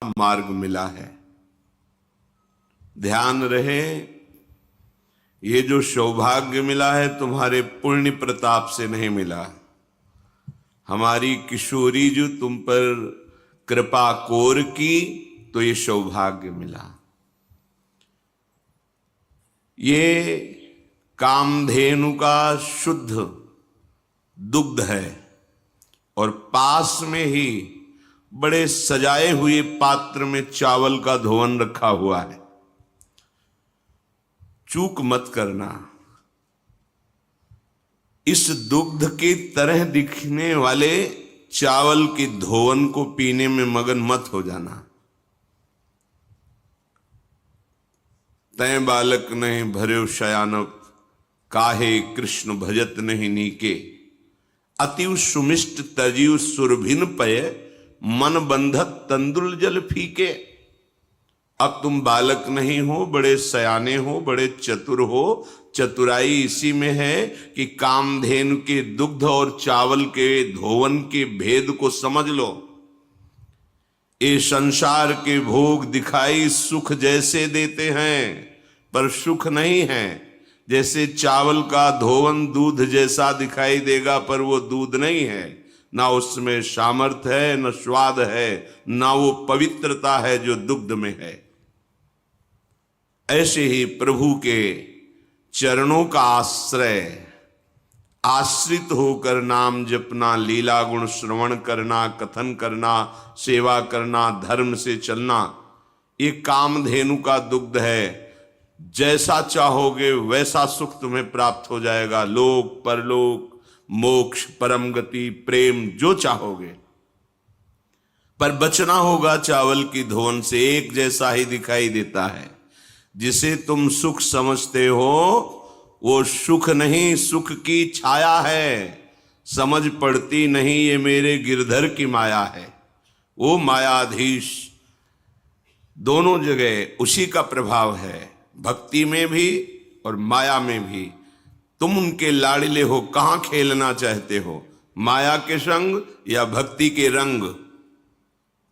मार्ग मिला है। ध्यान रहे, ये जो सौभाग्य मिला है तुम्हारे पुण्य प्रताप से नहीं मिला। हमारी किशोरी जो तुम पर कृपा कोर की तो ये सौभाग्य मिला। ये कामधेनु का शुद्ध दुग्ध है और पास में ही बड़े सजाए हुए पात्र में चावल का धोवन रखा हुआ है। चूक मत करना, इस दुग्ध की तरह दिखने वाले चावल के धोवन को पीने में मगन मत हो जाना। तय बालक नहीं भर्यो शयानप, काहे कृष्ण भजत नहीं नीके। अतिव सुमिष्ट तजीव सुरभिन पय, मन बंधत तंदुल जल फीके। अब तुम बालक नहीं हो, बड़े सयाने हो, बड़े चतुर हो। चतुराई इसी में है कि कामधेनु के दुग्ध और चावल के धोवन के भेद को समझ लो। ये संसार के भोग दिखाई सुख जैसे देते हैं, पर सुख नहीं है। जैसे चावल का धोवन दूध जैसा दिखाई देगा, पर वो दूध नहीं है। ना उसमें सामर्थ्य है, न स्वाद है, ना वो पवित्रता है जो दुग्ध में है। ऐसे ही प्रभु के चरणों का आश्रय, आश्रित होकर नाम जपना, लीला गुण श्रवण करना, कथन करना, सेवा करना, धर्म से चलना, ये कामधेनु का दुग्ध है। जैसा चाहोगे वैसा सुख तुम्हें प्राप्त हो जाएगा। लोक परलोक, मोक्ष, परम गति, प्रेम, जो चाहोगे। पर बचना होगा चावल की धोवन से। एक जैसा ही दिखाई देता है। जिसे तुम सुख समझते हो वो सुख नहीं, सुख की छाया है। समझ पड़ती नहीं ये मेरे गिरधर की माया है। वो मायाधीश दोनों जगह उसी का प्रभाव है, भक्ति में भी और माया में भी। तुम उनके लाड़िले हो, कहां खेलना चाहते हो, माया के संग या भक्ति के रंग।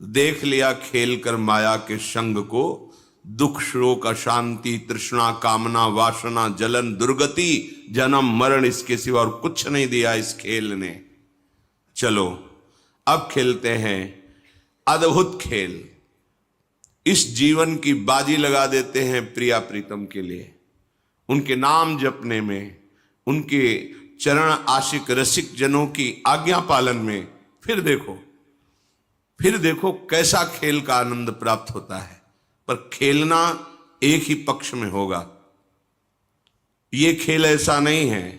देख लिया खेल कर माया के संग को। दुख शोक अशांति तृष्णा कामना वासना जलन दुर्गति जन्म मरण, इसके सिवा और कुछ नहीं दिया इस खेल ने। चलो अब खेलते हैं अद्भुत खेल। इस जीवन की बाजी लगा देते हैं प्रिया प्रीतम के लिए, उनके नाम जपने में, उनके चरण आशिक रसिक जनों की आज्ञा पालन में। फिर देखो कैसा खेल का आनंद प्राप्त होता है। पर खेलना एक ही पक्ष में होगा। ये खेल ऐसा नहीं है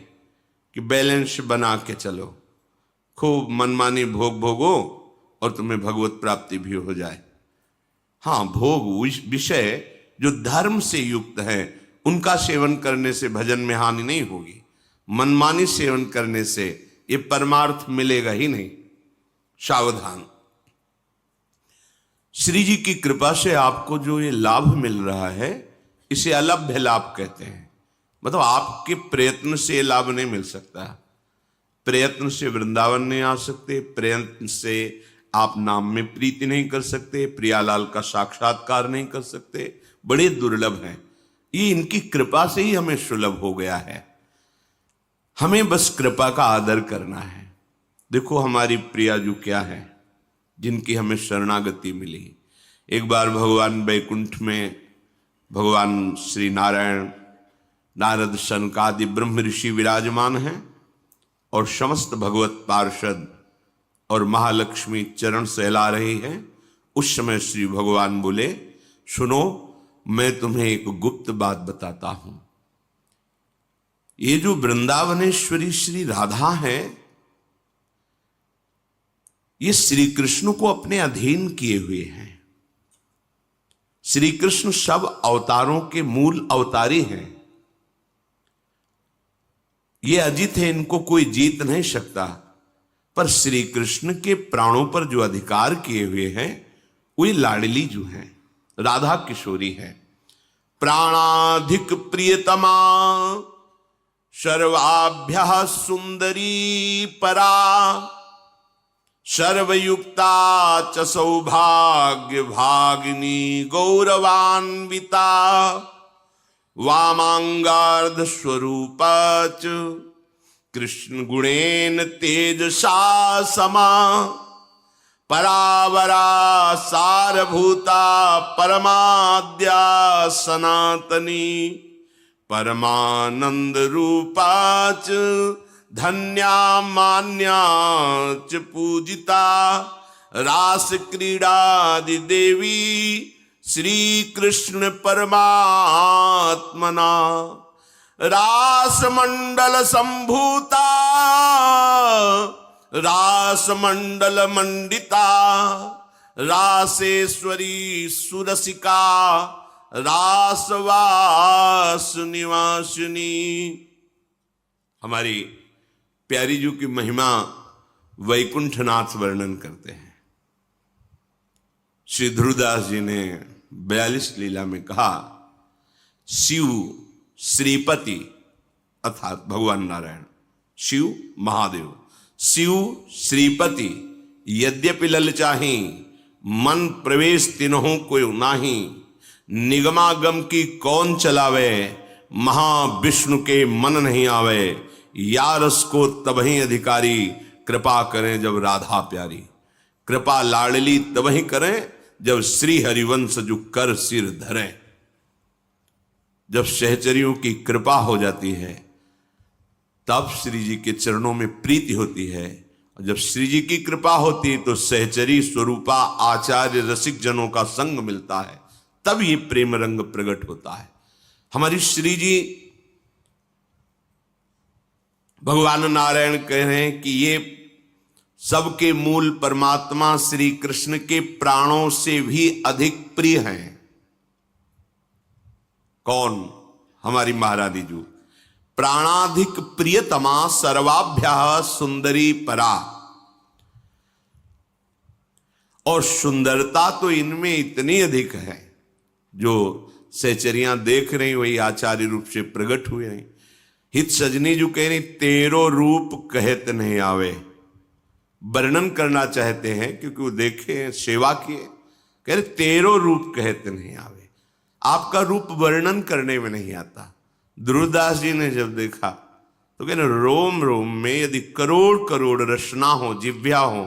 कि बैलेंस बना के चलो, खूब मनमानी भोग भोगो और तुम्हें भगवत प्राप्ति भी हो जाए। हाँ, भोग विषय जो धर्म से युक्त है उनका सेवन करने से भजन में हानि नहीं होगी। मनमानी सेवन करने से ये परमार्थ मिलेगा ही नहीं। सावधान। श्री जी की कृपा से आपको जो ये लाभ मिल रहा है इसे अलभ्य लाभ कहते हैं। मतलब आपके प्रयत्न से ये लाभ नहीं मिल सकता। प्रयत्न से वृंदावन नहीं आ सकते, प्रयत्न से आप नाम में प्रीति नहीं कर सकते, प्रियालाल का साक्षात्कार नहीं कर सकते, बड़े दुर्लभ हैं। ये इनकी कृपा से ही हमें सुलभ हो गया है। हमें बस कृपा का आदर करना है। देखो हमारी प्रिया जो क्या है, जिनकी हमें शरणागति मिली। एक बार भगवान बैकुंठ में भगवान श्री नारायण, नारद, सनकादि ब्रह्म ऋषि विराजमान हैं और समस्त भगवत पार्षद और महालक्ष्मी चरण सहला रही हैं। उस समय श्री भगवान बोले, सुनो मैं तुम्हें एक गुप्त बात बताता हूं। ये जो वृंदावनेश्वरी श्री राधा है, ये श्री कृष्ण को अपने अधीन किए हुए हैं। श्री कृष्ण सब अवतारों के मूल अवतारी हैं। ये अजित है, इनको कोई जीत नहीं सकता। पर श्री कृष्ण के प्राणों पर जो अधिकार किए हुए हैं वे लाडली जो हैं, राधा किशोरी है। प्राणाधिक प्रियतमा सर्वाभ्यः सुंदरी परा, सर्वयुक्ता च सौभाग्य भागिनी गौरवान्विता वामांगार्ध स्वरूपा च कृष्ण गुणेन तेजसा समा परावरा सारभूता परमाद्या सनातनी परमानंद रूपा च धन्या मान्या च पूजिता रास क्रीडादि देवी श्री कृष्ण परमात्मना रास मंडल संभूता रास मंडल मंडिता रासेश्वरी सुरसिका रासवास निवासिनी। हमारी प्यारी जी की महिमा वैकुंठनाथ वर्णन करते हैं। श्री ध्रुवदास जी ने 42 लीला में कहा, शिव श्रीपति अर्थात भगवान नारायण, शिव महादेव, शिव श्रीपति यद्यपि ललचाही मन प्रवेश तिन्हों को नाही, निगमागम की कौन चलावे महाविष्णु के मन नहीं आवे, या रस को तबही अधिकारी कृपा करें जब राधा प्यारी। कृपा लाडली तबही करें जब श्री हरिवंश जो कर सिर धरें। जब सहचरियों की कृपा हो जाती है तब श्री जी के चरणों में प्रीति होती है, और जब श्री जी की कृपा होती है तो सहचरी स्वरूपा आचार्य रसिक जनों का संग मिलता है, तब ये प्रेम रंग प्रकट होता है। हमारी श्री जी भगवान नारायण कह रहे हैं कि ये सबके मूल परमात्मा श्री कृष्ण के प्राणों से भी अधिक प्रिय हैं। कौन? हमारी महारानी जी। प्राणाधिक प्रियतमा सर्वाभ्या सुंदरी परा। और सुंदरता तो इनमें इतनी अधिक है, जो सहचरियां देख रही वही आचार्य रूप से प्रकट हुए हैं। हित सजनी जो कह रही, तेरो रूप कहत नहीं आवे। वर्णन करना चाहते हैं क्योंकि वो देखे सेवा किए, कह रहे तेरो रूप कहत नहीं आवे। आपका रूप वर्णन करने में नहीं आता। ध्रुवदास जी ने जब देखा तो कह रहे रोम रोम में यदि करोड़ करोड़ रचना हो, जिव्या हो,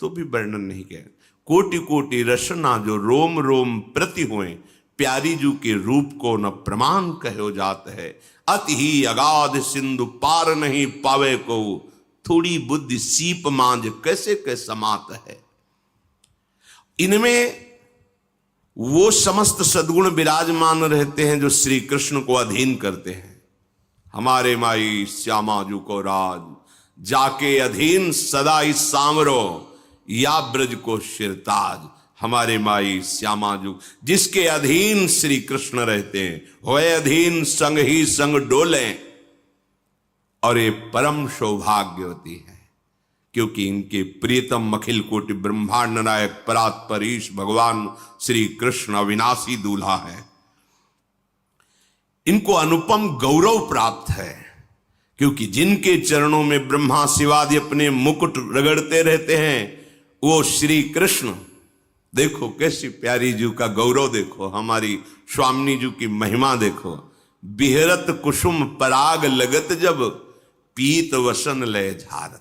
तो भी वर्णन नहीं कह। कोटि कोटि रचना जो रोम रोम प्रति हुए, प्यारी जू के रूप को न प्रमाण कहो जात है। अति ही अगाध सिंधु पार नहीं पावे को, थोड़ी बुद्धि सीप मांझ कैसे के समात है। इनमें वो समस्त सद्गुण विराजमान रहते हैं जो श्री कृष्ण को अधीन करते हैं। हमारे माई श्यामा जू को राज, जाके अधीन सदा ही सांवरो, या ब्रज को शिरताज। हमारे माई श्यामा जू जिसके अधीन श्री कृष्ण रहते हैं, होए अधीन संग ही संग डोले। और ये परम सौभाग्यवती है क्योंकि इनके प्रियतम अखिल कोटि ब्रह्मांड नायक परात्परीश भगवान श्री कृष्ण अविनाशी दूल्हा है। इनको अनुपम गौरव प्राप्त है क्योंकि जिनके चरणों में ब्रह्मा शिवादि अपने मुकुट रगड़ते रहते हैं, वो श्री कृष्ण। देखो कैसी प्यारी जी का गौरव, देखो हमारी स्वामिनी जी की महिमा देखो। बिहरत कुसुम पराग लगत जब, पीत वसन लय झारत।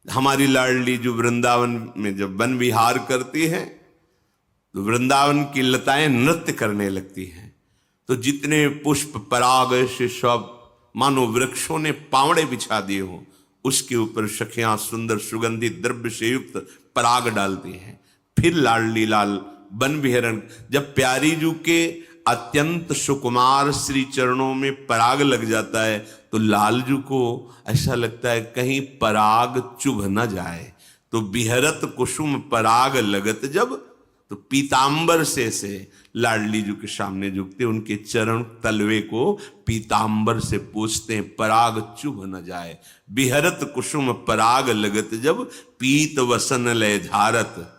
हमारी लाडली जो वृंदावन में जब वन विहार करती है तो वृंदावन की लताएं नृत्य करने लगती हैं। तो जितने पुष्प पराग से सब मानो वृक्षों ने पावड़े बिछा दिए हो, उसके ऊपर सखियां सुंदर सुगंधित द्रव्य से युक्त पराग डालती हैं। फिर लाडली लाल वन विहरण, जब प्यारी जू के अत्यंत सुकुमार श्री चरणों में पराग लग जाता है तो लालजू को ऐसा लगता है कहीं पराग चुभ न जाए। तो बिहरत कुसुम पराग लगत जब, तो पीतांबर से लाडली जू के सामने झुकते, उनके चरण तलवे को पीतांबर से पूछते हैं पराग चुभ न जाए। बिहरत कुसुम पराग लगत जब, पीत वसन लय झारत।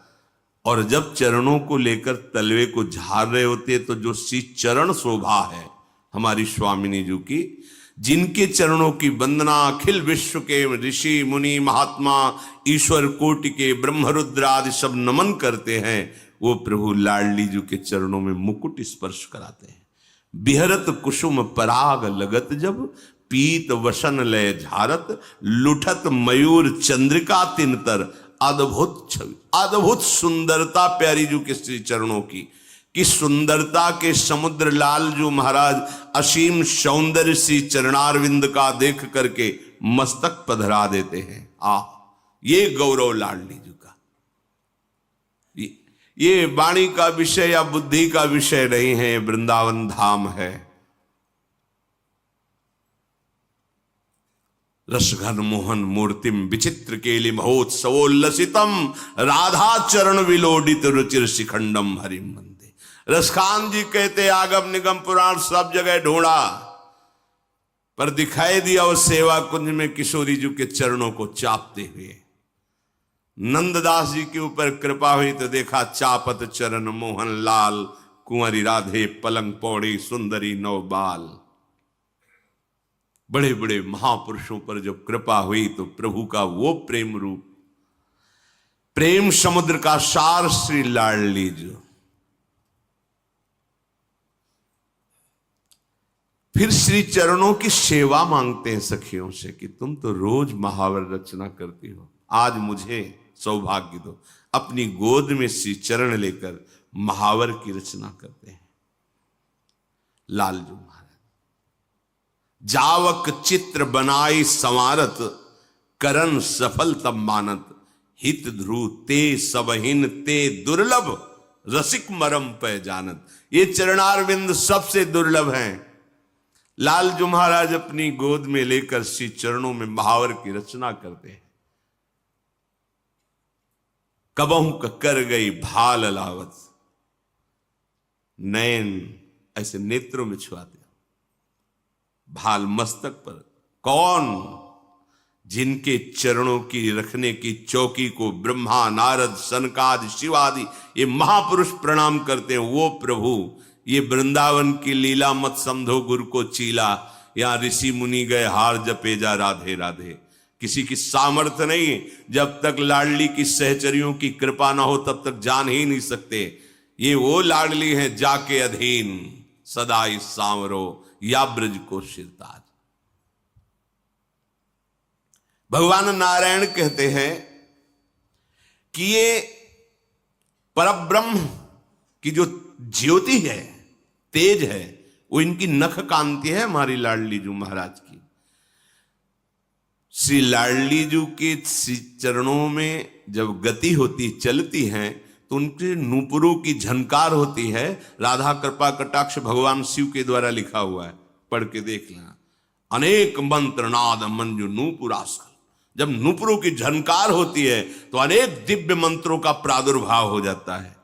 और जब चरणों को लेकर तलवे को झाड़ रहे होते तो जो सी चरण शोभा है हमारी स्वामिनी जी की, जिनके चरणों की वंदना अखिल विश्व के ऋषि मुनि महात्मा ईश्वर कोटि के ब्रह्मरुद्र आदि सब नमन करते हैं, वो प्रभु लाडली जी के चरणों में मुकुट स्पर्श कराते हैं। बिहरत कुसुम पराग लगत जब, पीत वसन लय झारत, लुठत मयूर चंद्रिका तिनतर। अद्भुत छवि, अद्भुत सुंदरता प्यारी जी के श्री चरणों की, कि सुंदरता के समुद्र लाल जो महाराज असीम सौंदर्य सी चरणारविंद का देख करके मस्तक पधरा देते हैं। ये गौरव लाडली जी का। ये वाणी का विषय या बुद्धि का विषय नहीं है, वृंदावन धाम है। रसघन मोहन मूर्तिम विचित्र केलि महोत्सवोल्लसितम, राधा चरण विलोडित रुचिर शिखंडम हरिम वंदे। रसखान जी कहते आगम निगम पुराण सब जगह ढूंढा, पर दिखाई दिया उस सेवा कुंज में किशोरी जी के चरणों को चापते हुए। नंददास जी के ऊपर कृपा हुई तो देखा चापत चरण मोहन लाल, कुंवरी राधे पलंग पौड़ी सुंदरी नौ बाल। बड़े बड़े महापुरुषों पर जब कृपा हुई तो प्रभु का वो प्रेम रूप, प्रेम समुद्र का सार श्री लाडली जी। फिर श्री चरणों की सेवा मांगते हैं सखियों से कि तुम तो रोज महावर रचना करती हो, आज मुझे सौभाग्य दो। अपनी गोद में श्री चरण लेकर महावर की रचना करते हैं लालजू महाराज। जावक चित्र बनाई संवारत, करन सफल तब मानत, हित ध्रुव ते सबहिन ते दुर्लभ, रसिक मरम पे जानत। ये चरणारविंद सबसे दुर्लभ हैं। लालजू महाराज अपनी गोद में लेकर श्री चरणों में महावर की रचना करते हैं। कबहू कर गई भाल लावत, नयन ऐसे नेत्रों में छुआते, भाल मस्तक पर। कौन? जिनके चरणों की रखने की चौकी को ब्रह्मा नारद सनकादि शिवादि ये महापुरुष प्रणाम करते हैं, वो प्रभु। ये वृंदावन की लीला मत समझो गुरु को चीला, या ऋषि मुनि गए हार जपे जा राधे राधे। किसी की सामर्थ्य नहीं, जब तक लाडली की सहचरियों की कृपा ना हो तब तक जान ही नहीं सकते। ये वो लाडली है जाके अधीन, सदा इस सांवरो या ब्रज को शिरताज। भगवान नारायण कहते हैं कि ये परब्रह्म की जो ज्योति है, तेज है, वो इनकी नख कांति है हमारी लाडली जू महाराज की। श्री लाडली जू के चरणों में जब गति होती, चलती हैं, तो उनके नूपुरों की झनकार होती है। राधा कृपा कटाक्ष भगवान शिव के द्वारा लिखा हुआ है, पढ़ के देख लेना। अनेक मंत्र नाद मंजु नूपुरास्खल। जब नूपुरों की झनकार होती है तो अनेक दिव्य मंत्रों का प्रादुर्भाव हो जाता है।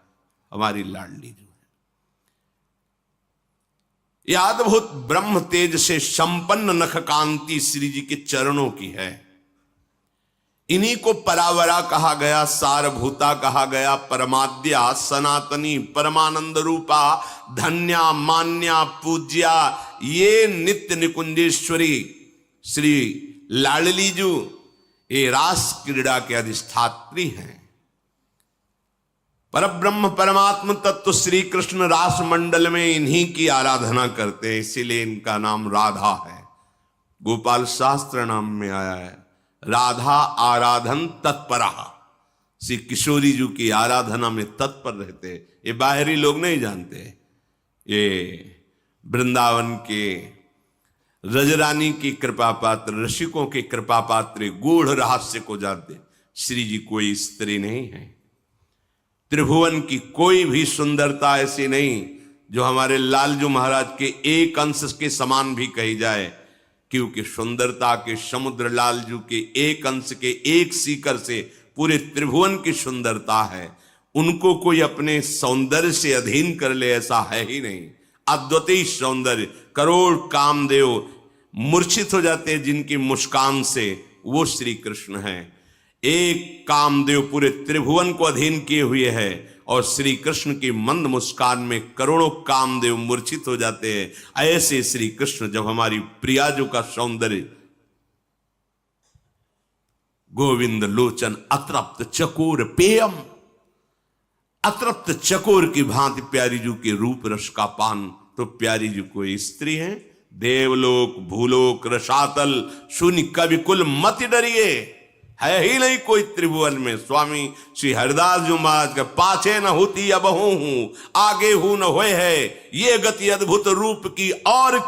हमारी लाडली जो है यह अद्भुत ब्रह्म तेज से संपन्न नख कांति श्री जी के चरणों की है। इन्हीं को परावरा कहा गया, सारभूता कहा गया, परमाद्या सनातनी परमानंद रूपा, धन्या मान्या पूज्या। ये नित्य निकुंजेश्वरी श्री लाडली जू ये रास क्रीड़ा के अधिष्ठात्री हैं। परब्रह्म परमात्म तत्व श्री कृष्ण रास मंडल में इन्हीं की आराधना करते हैं, इसीलिए इनका नाम राधा है। गोपाल शास्त्र नाम में आया है राधा आराधन तत्परा। श्री किशोरी जी की आराधना में तत्पर रहते। ये बाहरी लोग नहीं जानते, ये वृंदावन के रजरानी की कृपा पात्र, रसिकों के कृपा पात्र गूढ़ रहस्य को जानते। श्री जी कोई स्त्री नहीं है, त्रिभुवन की कोई भी सुंदरता ऐसी नहीं जो हमारे लालजू महाराज के एक अंश के समान भी कही जाए, क्योंकि सुंदरता के समुद्र लालजू के एक अंश के एक सीकर से पूरे त्रिभुवन की सुंदरता है। उनको कोई अपने सौंदर्य से अधीन कर ले ऐसा है ही नहीं। अद्वितीय सौंदर्य, करोड़ कामदेव मूर्छित हो जाते हैं जिनकी मुस्कान से, वो श्री कृष्ण हैं। एक कामदेव पूरे त्रिभुवन को अधीन किए हुए है और श्री कृष्ण की मंद मुस्कान में करोड़ों कामदेव मूर्छित हो जाते हैं। ऐसे श्री कृष्ण जब हमारी प्रियाजू का सौंदर्य गोविंद लोचन अतृप्त चकोर पेयम, अतृप्त चकोर की भांति प्यारी जू के रूप रस का पान। तो प्यारी जी कोई स्त्री है, देवलोक भूलोक रसातल शून्य कवि कुल मत डरिए, है ही नहीं कोई त्रिभुवन में। स्वामी श्री हरिदास जी महाराज के पाछे न होती अबहू हूं, आगे हूं न होए है, ये गति अद्भुत रूप की और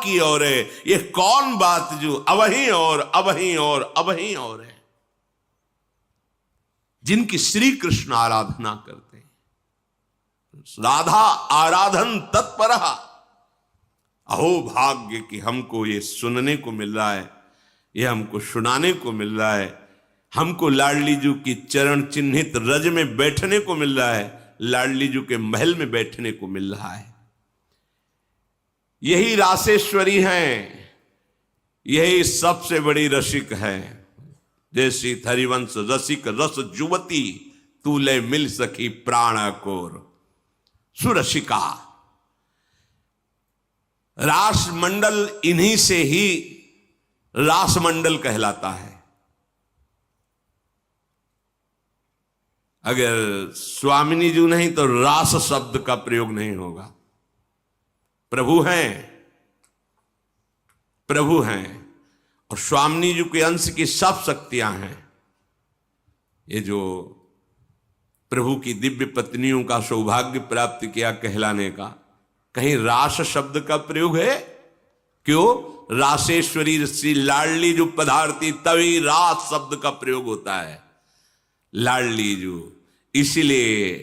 है, ये कौन बात जो अबही और अबही और अबही और है। जिनकी श्री कृष्ण आराधना करते हैं, राधा आराधन तत्पर, अहो भाग्य कि हमको ये सुनने को मिल रहा है, ये हमको सुनाने को मिल रहा है, हमको लाडली जू की चरण चिन्हित रज में बैठने को मिल रहा है, लाडली जू के महल में बैठने को मिल रहा है। यही रासेश्वरी हैं, यही सबसे बड़ी रसिक है। जैसी हरिवंश रसिक रस जुवती, तूले मिल सकी प्राण कोर सुरसिका। रास मंडल इन्हीं से ही रास मंडल कहलाता है। अगर स्वामिनी जी नहीं तो रास शब्द का प्रयोग नहीं होगा। प्रभु हैं, प्रभु हैं और स्वामिनी जी के अंश की सब शक्तियां हैं। ये जो प्रभु की दिव्य पत्नियों का सौभाग्य प्राप्त किया कहलाने का, कहीं रास शब्द का प्रयोग है? क्यों? रासेश्वरी श्री लाडली जो पधारती तभी रास शब्द का प्रयोग होता है, लाडली जो। इसलिए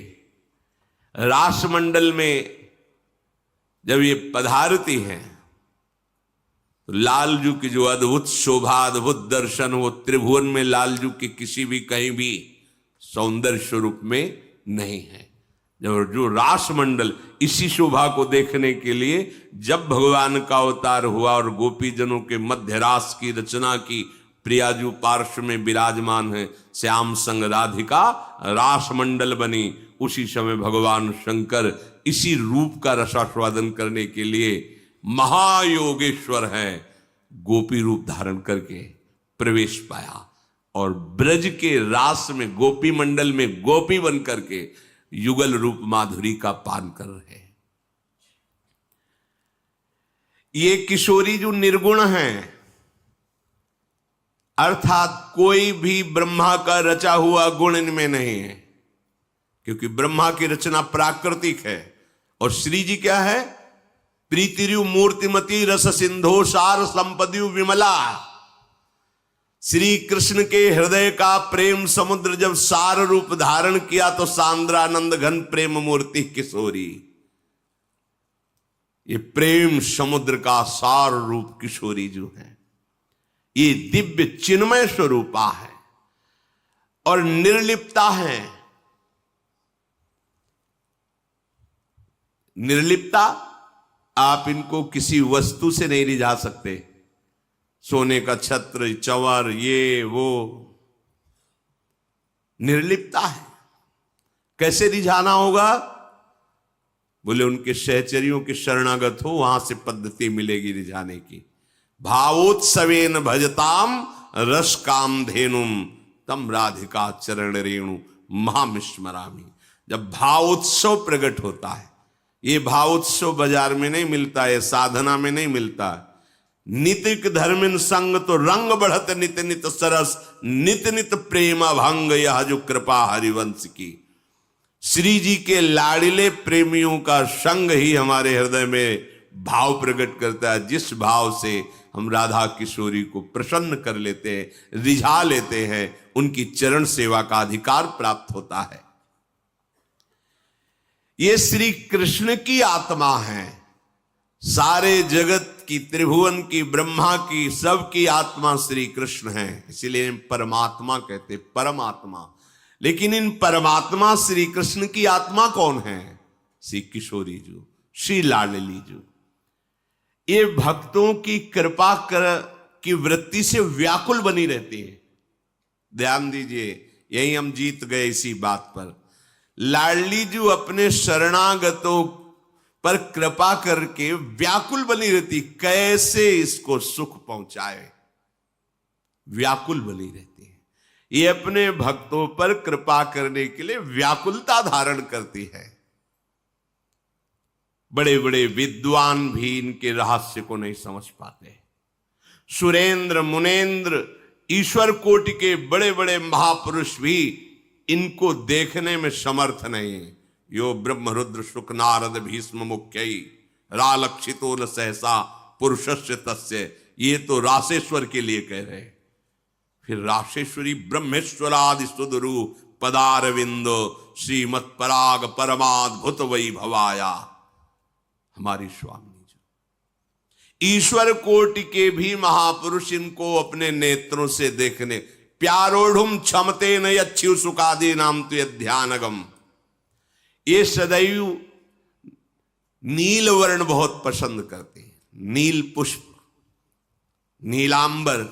रासमंडल में जब ये पधारती हैं तो लालजू की जो अद्भुत शोभा, अद्भुत दर्शन, वो त्रिभुवन में लालजू की किसी भी कहीं भी सौंदर्य स्वरूप में नहीं है। जब जो रासमंडल, इसी शोभा को देखने के लिए जब भगवान का अवतार हुआ और गोपी जनों के मध्य रास की रचना की, प्रियाजू पार्श्व में विराजमान है, श्याम संग राधिका रासमंडल बनी, उसी समय भगवान शंकर इसी रूप का रसास्वादन करने के लिए महायोगेश्वर हैं, गोपी रूप धारण करके प्रवेश पाया और ब्रज के रास में गोपी मंडल में गोपी बन करके युगल रूप माधुरी का पान कर रहे। ये किशोरी जो निर्गुण हैं, अर्थात कोई भी ब्रह्मा का रचा हुआ गुण इनमें नहीं है, क्योंकि ब्रह्मा की रचना प्राकृतिक है और श्री जी क्या है? प्रीतिरु मूर्तिमती रस सिंधो सार संपदियु विमला। श्री कृष्ण के हृदय का प्रेम समुद्र जब सार रूप धारण किया तो सांद्रानंद घन प्रेम मूर्ति किशोरी। ये प्रेम समुद्र का सार रूप किशोरी जो है, ये दिव्य चिन्मय स्वरूपा है और निर्लिप्ता है। निर्लिप्ता, आप इनको किसी वस्तु से नहीं रिझा सकते। सोने का छत्र, चंवर, ये वो, निर्लिप्ता है। कैसे रिझाना होगा? बोले उनके सहचरियों के शरणागत हो, वहां से पद्धति मिलेगी रिझाने की। भावोत्सवेन भजताम रस काम धेनुम तम राधिका चरण रेणु महामिस्मरामी। जब भावोत्सव प्रकट होता है, ये भावोत्सव बाजार में नहीं मिलता है, साधना में नहीं मिलता है। नितिक धर्मिन संग तो रंग बढ़त नित नित सरस, नित नित प्रेम भंग यह जो कृपा हरिवंश की। श्री जी के लाड़िले प्रेमियों का संग ही हमारे हृदय में भाव प्रकट करता है, जिस भाव से हम राधा किशोरी को प्रसन्न कर लेते हैं, रिझा लेते हैं, उनकी चरण सेवा का अधिकार प्राप्त होता है। ये श्री कृष्ण की आत्मा है। सारे जगत की, त्रिभुवन की, ब्रह्मा की, सबकी आत्मा श्री कृष्ण है, इसीलिए परमात्मा कहते, परमात्मा। लेकिन इन परमात्मा श्री कृष्ण की आत्मा कौन है? श्री किशोरी जी, श्री लाडली जी। ये भक्तों की कृपा की वृत्ति से व्याकुल बनी रहती है। ध्यान दीजिए, यही हम जीत गए इसी बात पर। लाडली जी अपने शरणागतों पर कृपा करके व्याकुल बनी रहती, कैसे इसको सुख पहुंचाए, व्याकुल बनी रहती है। ये अपने भक्तों पर कृपा करने के लिए व्याकुलता धारण करती है। बड़े बड़े विद्वान भी इनके रहस्य को नहीं समझ पाते। सुरेंद्र मुनेन्द्र ईश्वर कोटि के बड़े बड़े महापुरुष भी इनको देखने में समर्थ नहीं। यो ब्रह्म रुद्र शुक नारद भीष्म मुख्यई रालक्षितो न सहसा पुरुषस्य तस्य, ये तो रासेश्वर के लिए कह रहे। फिर राशेश्वरी ब्रह्मेश्वरादि सुदरु पदारविंदो श्रीमत् पराग परमाद्भुत वैभवाया, हमारी स्वामी जी ईश्वर कोटि के भी महापुरुष इनको अपने नेत्रों से देखने, प्यारोढ़ुम क्षमते न अच्छी सुखादि नाम तो ध्यानगम, ये सदैव नील वर्ण बहुत पसंद करते हैं, नील पुष्प, नीलांबर,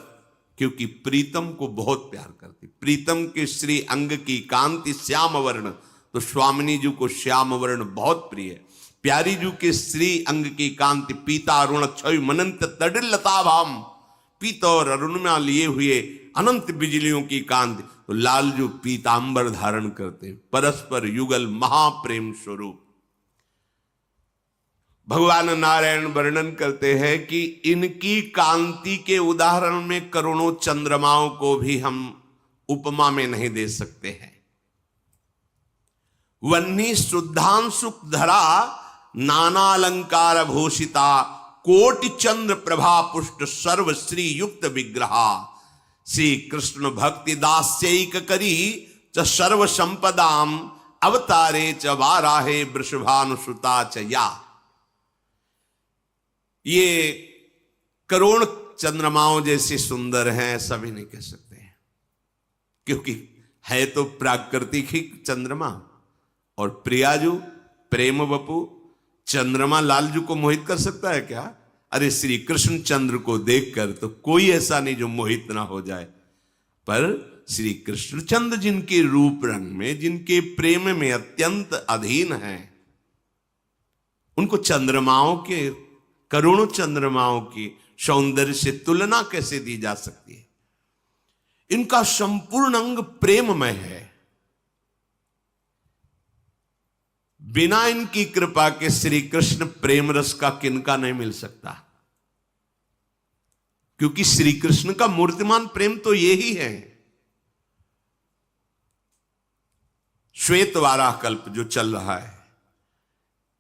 क्योंकि प्रीतम को बहुत प्यार करती। प्रीतम के श्री अंग की कांति श्याम वर्ण, तो स्वामिनी जी को श्याम वर्ण बहुत प्रिय है। प्यारी जी के श्री अंग की कांति पीता अरुण क्षय मनंत तडिलता भाम, पीता और अरुण में लिए हुए अनंत बिजलियों की कांति, तो लालजू पीतांबर धारण करते, परस्पर युगल महाप्रेम स्वरूप। भगवान नारायण वर्णन करते हैं कि इनकी कांति के उदाहरण में करोड़ों चंद्रमाओं को भी हम उपमा में नहीं दे सकते हैं। वन्नी शुद्धांशु धरा नाना अलंकार भूषिता, कोटि चंद्र प्रभा पुष्ट सर्व श्री युक्त विग्रहा, श्री कृष्ण भक्ति दास्यैक करी च सर्व संपदाम, अवतारे च वाराहे वृषभानुसुता च या। ये करोड़ चंद्रमाओं जैसे सुंदर हैं ऐसा भी नहीं कह सकते हैं, क्योंकि है तो प्राकृतिक ही चंद्रमा। और प्रियाजू प्रेम बपू चंद्रमा लालजू को मोहित कर सकता है क्या? अरे श्री कृष्ण चंद्र को देखकर तो कोई ऐसा नहीं जो मोहित ना हो जाए, पर श्री कृष्ण चंद्र जिनके रूप रंग में, जिनके प्रेम में अत्यंत अधीन हैं, उनको चंद्रमाओं के, करोड़ों चंद्रमाओं की सौंदर्य से तुलना कैसे दी जा सकती है? इनका संपूर्ण अंग प्रेममय है। बिना इनकी कृपा के श्री कृष्ण प्रेम रस का किनका नहीं मिल सकता, क्योंकि श्री कृष्ण का मूर्तिमान प्रेम तो यही है। श्वेत वाराह कल्प जो चल रहा है,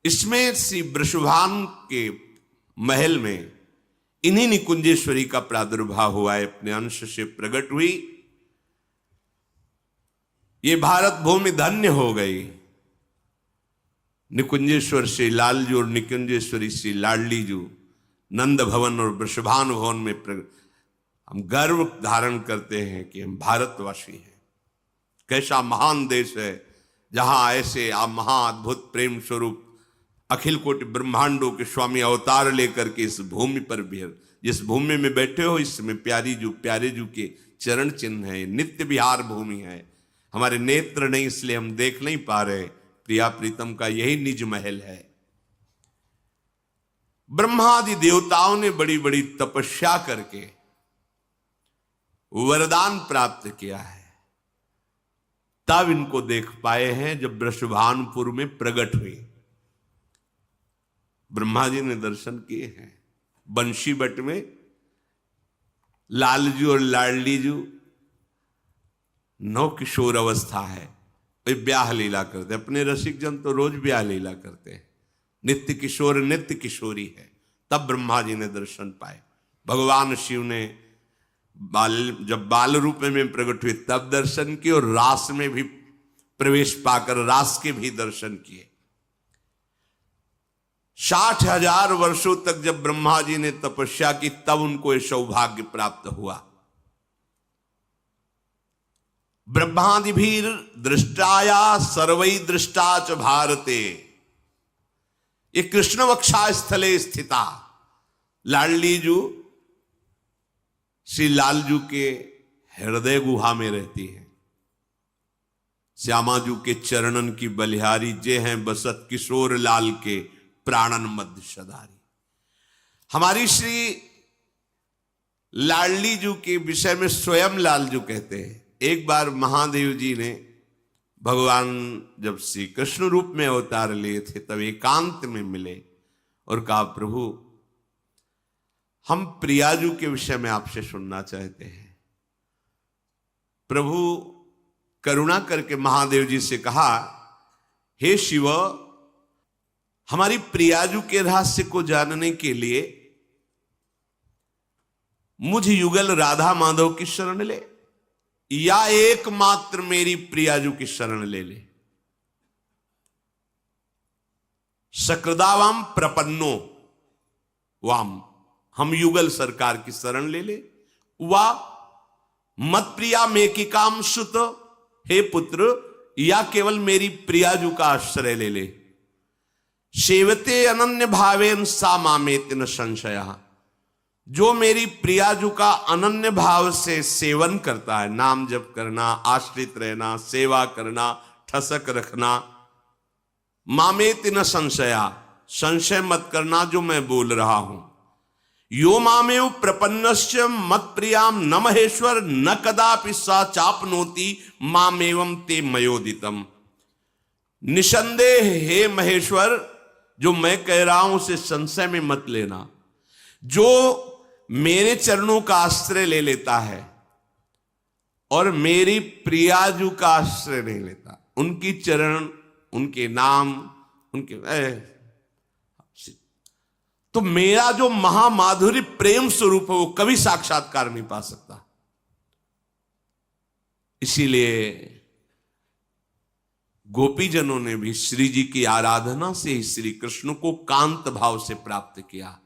इसमें श्री वृषभान के महल में इन्हीं निकुंजेश्वरी का प्रादुर्भाव हुआ है, अपने अंश से प्रकट हुई। ये भारत भूमि धन्य हो गई। निकुंजेश्वर श्री लालजू और निकुंजेश्वरी श्री लाडली जू नंद भवन और वृषभान भवन में हम गर्व धारण करते हैं कि हम भारतवासी हैं। कैसा महान देश है जहां ऐसे महाअद्भुत प्रेम स्वरूप अखिल कोटि ब्रह्मांडों के स्वामी अवतार लेकर के इस भूमि पर भी, जिस भूमि में बैठे हो इसमें प्यारी जू प्यारे जू के चरण चिन्ह है, नित्य विहार भूमि है। हमारे नेत्र नहीं इसलिए हम देख नहीं पा रहे, प्रिया प्रीतम का यही निज महल है। ब्रह्मादि देवताओं ने बड़ी बड़ी तपस्या करके वरदान प्राप्त किया है, तब इनको देख पाए हैं जब वृषभानपुर में प्रकट हुई। ब्रह्मा जी ने दर्शन किए हैं। बंशी बट में लालजू और लाडली जू नौ किशोर अवस्था है, वे ब्याह लीला करते। अपने रसिक जन तो रोज ब्याह लीला करते हैं। नित्य किशोर नित्य किशोरी है। तब ब्रह्मा जी ने दर्शन पाए। भगवान शिव ने जब बाल रूप में प्रकट हुए तब दर्शन किए, और रास में भी प्रवेश पाकर रास के भी दर्शन किए। 60,000 वर्षों तक जब ब्रह्मा जी ने तपस्या की तब उनको यह सौभाग्य प्राप्त हुआ। ब्रह्मादिभीर दृष्टाया सर्वै दृष्टा च भारते, ये कृष्ण वक्षा स्थले स्थिता। लाडली जू श्री लालजू के हृदय गुहा में रहती है। श्यामाजू के चरणन की बलिहारी, जे हैं बसत किशोर लाल के प्राणन मध्य सदारी। हमारी श्री लाडली जू के विषय में स्वयं लालजू कहते हैं, एक बार महादेव जी ने भगवान जब श्री कृष्ण रूप में अवतार लिए थे तब एकांत में मिले और कहा, प्रभु हम प्रियाजू के विषय में आपसे सुनना चाहते हैं। प्रभु करुणा करके महादेव जी से कहा, हे शिव, हमारी प्रियाजू के रहस्य को जानने के लिए मुझ युगल राधा माधव की शरण ले, या एकमात्र मेरी प्रियाजू की शरण ले ले। सकृदावाम प्रपन्नो वाम, हम युगल सरकार की शरण ले ले। वा मत प्रिया मेकिकाम सुत, हे पुत्र, या केवल मेरी प्रियाजू का आश्रय ले ले। सेवते अनन्य भावेन सा मामेति न संशय, जो मेरी प्रियाजू का अनन्य भाव से सेवन करता है, नाम जप करना, आश्रित रहना, सेवा करना, ठसक रखना, मामेति न संशया, संशय मत करना जो मैं बोल रहा हूं। यो मामेव प्रपन्नस्य मत प्रियाम न महेश्वर न कदापि सा चापनोति मामेवम ते मयोदितम। निसंदेह हे महेश्वर, जो मैं कह रहा हूं उसे संशय में मत लेना। जो मेरे चरणों का आश्रय ले लेता है और मेरी प्रियाजू का आश्रय नहीं लेता, उनकी चरण, उनके नाम, उनके तो मेरा जो महामाधुरी प्रेम स्वरूप है वो कभी साक्षात्कार नहीं पा सकता। इसीलिए गोपीजनों ने भी श्री जी की आराधना से ही श्री कृष्ण को कांत भाव से प्राप्त किया।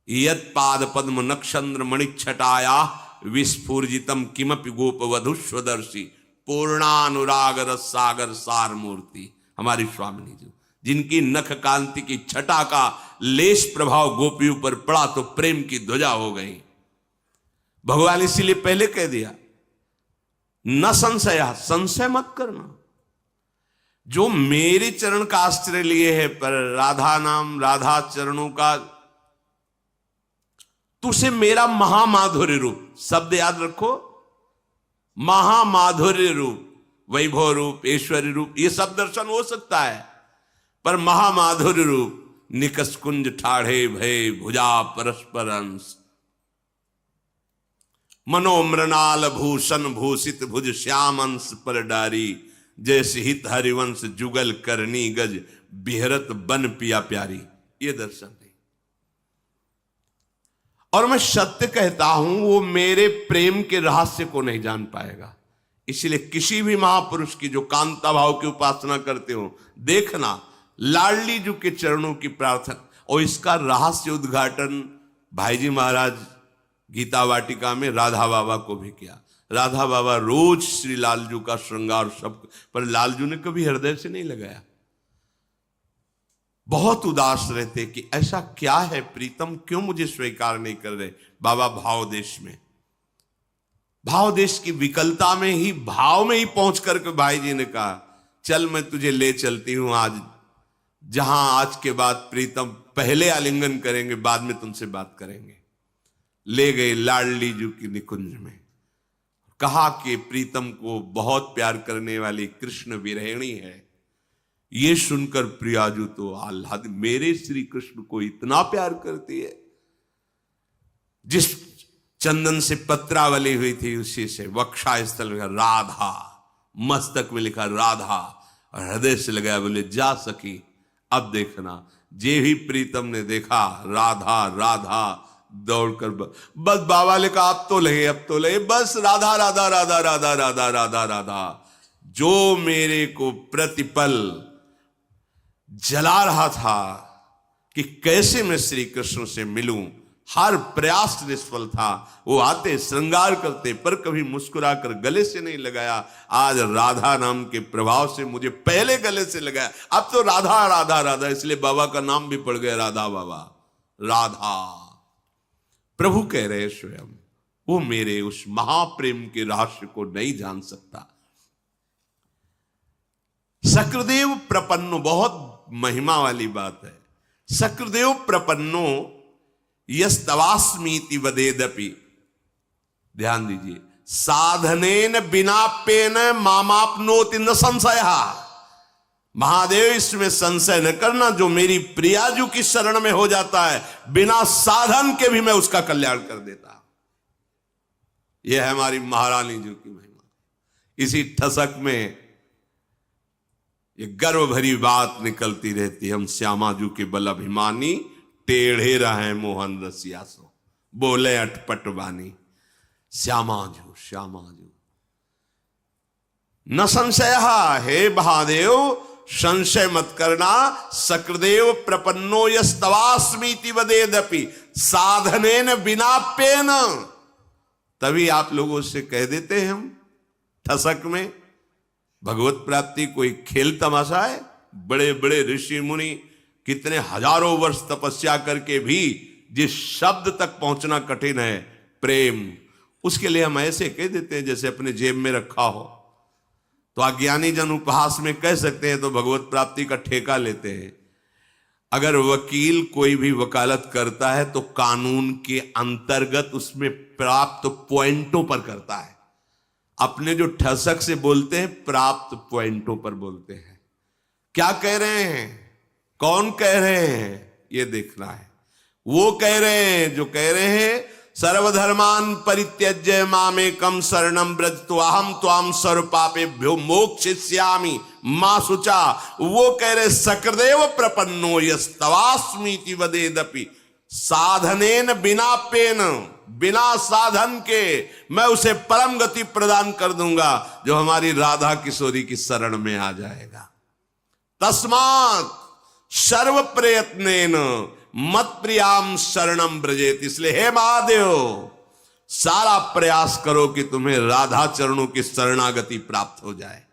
यत पाद पद्म नक्षत्र मणिच्छटाया विस्फूर्जितम किमपि गोप वधुस्वदर्शी पूर्णानुराग रस सागर सार मूर्ति। हमारी स्वामिनी जी, जिनकी नख कांति की छटा का लेश प्रभाव गोपियों पर पड़ा तो प्रेम की ध्वजा हो गई। भगवान इसीलिए पहले कह दिया, न संशया, संशय मत करना। जो मेरे चरण का आश्रय लिए है, पर राधा नाम, राधा चरणों का, तुझे मेरा महामाधुर्य रूप, शब्द याद रखो, महामाधुर्य रूप, वैभव रूप, ऐश्वर्य रूप, ये सब दर्शन हो सकता है, पर महामाधुर्य रूप, निकस कुंज ठाढ़े भय भुजा परस्पर अंश, मनोमृणाल भूषण भूषित भुज श्याम अंश पर डारी, जैसे हित हरिवंश जुगल करनी गज बिहरत बन पिया प्यारी। ये दर्शन है। और मैं सत्य कहता हूं, वो मेरे प्रेम के रहस्य को नहीं जान पाएगा। इसलिए किसी भी महापुरुष की जो कांता भाव की उपासना करते हो, देखना लाडली जी के चरणों की प्रार्थना, और इसका रहस्य उद्घाटन भाई जी महाराज गीता वाटिका में राधा बाबा को भी किया। राधा बाबा रोज श्री लालजू का श्रृंगार सब, पर लालजू ने कभी हृदय से नहीं लगाया। बहुत उदास रहते कि ऐसा क्या है प्रीतम, क्यों मुझे स्वीकार नहीं कर रहे। बाबा भाव देश में, भाव देश की विकलता में ही, भाव में ही पहुंच करके भाई जी ने कहा, चल मैं तुझे ले चलती हूं आज, जहां आज के बाद प्रीतम पहले आलिंगन करेंगे, बाद में तुमसे बात करेंगे। ले गए लाडली जी की निकुंज में, कहा कि प्रीतम को बहुत प्यार करने वाली कृष्ण विरहिणी है। ये सुनकर प्रियाजू तो आह्लाद, मेरे श्री कृष्ण को इतना प्यार करती है। जिस चंदन से पत्रावली हुई थी उसी से वक्षा स्थल में राधा, मस्तक में लिखा राधा, और हृदय से लगाया, बोले जा सकी अब देखना। जे भी प्रीतम ने देखा राधा राधा, दौड़कर बस बाबा ने कहा अब तो लगे, अब तो लगे, बस राधा राधा राधा राधा राधा राधा राधा। जो मेरे को प्रतिपल जला रहा था कि कैसे मैं श्री कृष्ण से मिलूं, हर प्रयास निष्फल था। वो आते श्रृंगार करते, पर कभी मुस्कुराकर गले से नहीं लगाया। आज राधा नाम के प्रभाव से मुझे पहले गले से लगाया, अब तो राधा राधा राधा, इसलिए बाबा का नाम भी पड़ गया राधा बाबा। राधा प्रभु कह रहे स्वयं, वो मेरे उस महाप्रेम के रहस्य को नहीं जान सकता। सक्रदेव प्रपन्नो, बहुत महिमा वाली बात है। सक्रदेव प्रपन्नो यस्तवास्मीति वदेदपि, ध्यान दीजिए, साधनेन बिनाप्येन मामाप्नोति न संशयः। महादेव इसमें संशय न करना, जो मेरी प्रियाजू की शरण में हो जाता है बिना साधन के भी मैं उसका कल्याण कर देता। यह है हमारी महारानी जी की महिमा। इसी ठसक में ये गर्व भरी बात निकलती रहती, हम श्यामा जू के बल अभिमानी, टेढ़े रहे मोहन रसिया सो, बोले अटपट बानी। श्यामा जू, श्यामा जू न संशय, हे महादेव संशय मत करना। सक्रदेव प्रपन्नो यस्तवास्मीति वदेदपि साधनेन बिनाप्येन। तभी आप लोगों से कह देते हैं हम ठसक में, भगवत प्राप्ति कोई खेल तमाशा है? बड़े बड़े ऋषि मुनि कितने हजारों वर्ष तपस्या करके भी जिस शब्द तक पहुंचना कठिन है, प्रेम, उसके लिए हम ऐसे कह देते हैं जैसे अपने जेब में रखा हो। तो अज्ञानी जन उपहास में कह सकते हैं तो भगवत प्राप्ति का ठेका लेते हैं। अगर वकील कोई भी वकालत करता है तो कानून के अंतर्गत उसमें प्राप्त पॉइंटों पर करता है। अपने जो ठसक से बोलते हैं प्राप्त पॉइंटों पर बोलते हैं। क्या कह रहे हैं, कौन कह रहे हैं, ये देखना है। वो कह रहे हैं जो कह रहे हैं सर्वधर्मान परित्यज्य मामेकं शरणं व्रज त्वाहं त्वां सर्व पापेभ्यो मोक्षयिष्यामि मा शुचा। वो कह रहे सक्रदेव प्रपन्नो यस्तवास्मीति वदेदपि साधनेन बिनाप्येन, बिना साधन के मैं उसे परम गति प्रदान कर दूंगा जो हमारी राधा किशोरी की शरण में आ जाएगा। तस्मात् सर्व प्रयत्नेन मत प्रियाम शरणम ब्रजेत। इसलिए हे महादेव सारा प्रयास करो कि तुम्हें राधा चरणों की शरणागति प्राप्त हो जाए।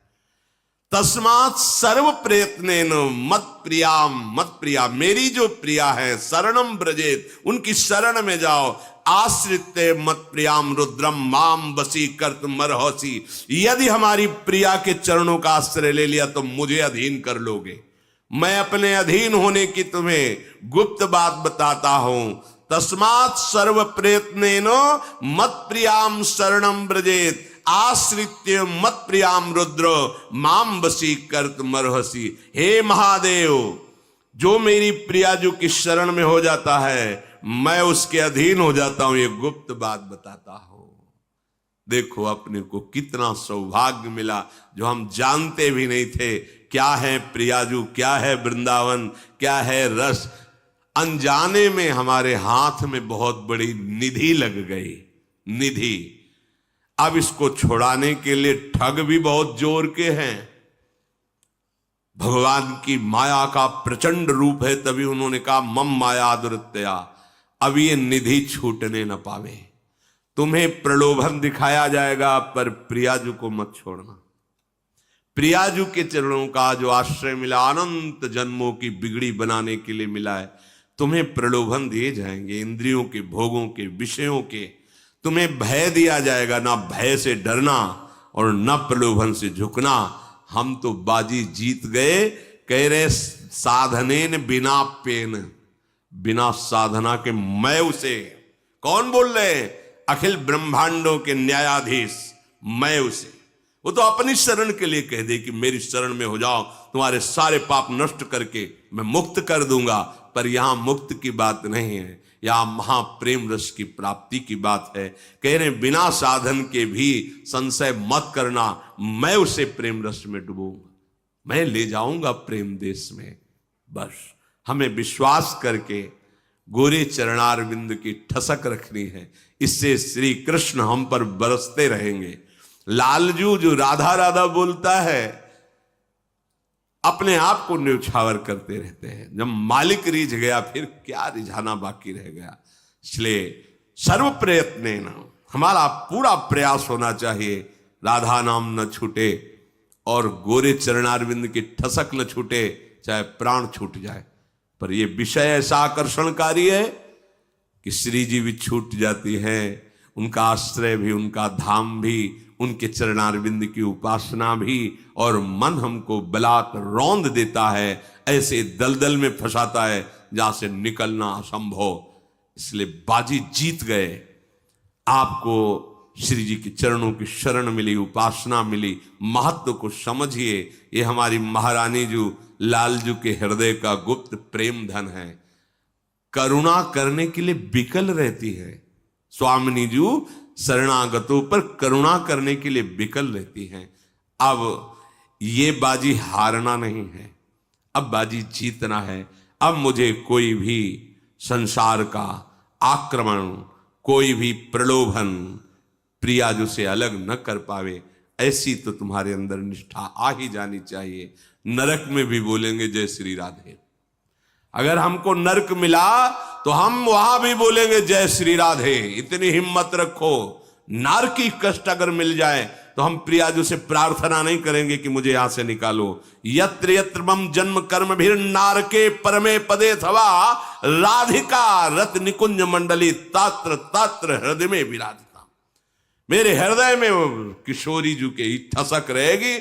तस्मात् सर्व प्रयत्नेन मत प्रियाम, मत प्रिया, मेरी जो प्रिया है, शरणम ब्रजेत, उनकी शरण में जाओ। आश्रित्य मत प्रियाम रुद्रम माम बसी कर्तुम मरहसी। यदि हमारी प्रिया के चरणों का आश्रय ले लिया तो मुझे अधीन कर लोगे। मैं अपने अधीन होने की तुम्हें गुप्त बात बताता हूं। तस्मात् सर्व प्रयत्नेन मत प्रियाम शरणम ब्रजेत आश्रित्य मत प्रियाम रुद्र माम बसी कर्तुम अर्हसि। हे महादेव, जो मेरी प्रियाजू की शरण में हो जाता है मैं उसके अधीन हो जाता हूं, ये गुप्त बात बताता हूं। देखो अपने को कितना सौभाग्य मिला जो हम जानते भी नहीं थे। क्या है प्रियाजू, क्या है वृंदावन, क्या है रस, अनजाने में हमारे हाथ में बहुत बड़ी निधि लग गई, निधि। अब इसको छुड़ाने के लिए ठग भी बहुत जोर के हैं। भगवान की माया का प्रचंड रूप है, तभी उन्होंने कहा मम माया दुरत्या। अब ये निधि छूटने न पावे। तुम्हें प्रलोभन दिखाया जाएगा पर प्रियाजू को मत छोड़ना। प्रियाजू के चरणों का जो आश्रय मिला, अनंत जन्मों की बिगड़ी बनाने के लिए मिला है। तुम्हें प्रलोभन दिए जाएंगे, इंद्रियों के, भोगों के, विषयों के। तुम्हें भय दिया जाएगा, ना भय से डरना और न प्रलोभन से झुकना। हम तो बाजी जीत गए। कह रहे साधनेन बिना पेन, बिना साधना के मैं उसे, कौन बोल रहे? अखिल ब्रह्मांडों के न्यायाधीश मैं उसे। वो तो अपनी शरण के लिए कह दे कि मेरी शरण में हो जाओ, तुम्हारे सारे पाप नष्ट करके मैं मुक्त कर दूंगा। पर यहां मुक्त की बात नहीं है, यहां महाप्रेम रस की प्राप्ति की बात है। कह रहे बिना साधन के भी संशय मत करना, मैं उसे प्रेम रस में डुबूंगा, मैं ले जाऊंगा प्रेम देश में। बस हमें विश्वास करके गोरे चरणारविंद की ठसक रखनी है। इससे श्री कृष्ण हम पर बरसते रहेंगे। लालजू जो राधा राधा बोलता है अपने आप को न्यौछावर करते रहते हैं। जब मालिक रिझ गया फिर क्या रिझाना बाकी रह गया। इसलिए सर्व प्रयत्न हमारा पूरा प्रयास होना चाहिए राधा नाम न छूटे और गोरे चरणारविंद की ठसक न छूटे, चाहे प्राण छूट जाए। पर यह विषय ऐसा आकर्षणकारी है कि श्री जी भी छूट जाती है, उनका आश्रय भी, उनका धाम भी उनके चरणारविंद की उपासना भी, और मन हमको बलात् रौंद देता है, ऐसे दलदल में फंसाता है जहां से निकलना असंभव। इसलिए बाजी जीत गए। आपको श्री जी के चरणों की शरण मिली, उपासना मिली, महत्व को समझिए। ये हमारी महारानी जी लालजू के हृदय का गुप्त प्रेम धन है। करुणा करने के लिए विकल रहती है। स्वामिनी जी शरणागतों पर करुणा करने के लिए विकल रहती हैं। अब ये बाजी हारना नहीं है, अब बाजी जीतना है। अब मुझे कोई भी संसार का आक्रमण, कोई भी प्रलोभन प्रियाजू से अलग न कर पावे, ऐसी तो तुम्हारे अंदर निष्ठा आ ही जानी चाहिए। नरक में भी बोलेंगे जय श्री राधे। अगर हमको नरक मिला तो हम वहां भी बोलेंगे जय श्री राधे। इतनी हिम्मत रखो। नारकी कष्ट अगर मिल जाए तो हम प्रियाजू से प्रार्थना नहीं करेंगे कि मुझे यहां से निकालो। यत्र यत्र मम जन्म कर्म भी नारके परमे पदे थवा राधिका रत निकुंज मंडली तात्र तात्र हृदय में विराधिका। मेरे हृदय में किशोरी जी की ठसक रहेगी।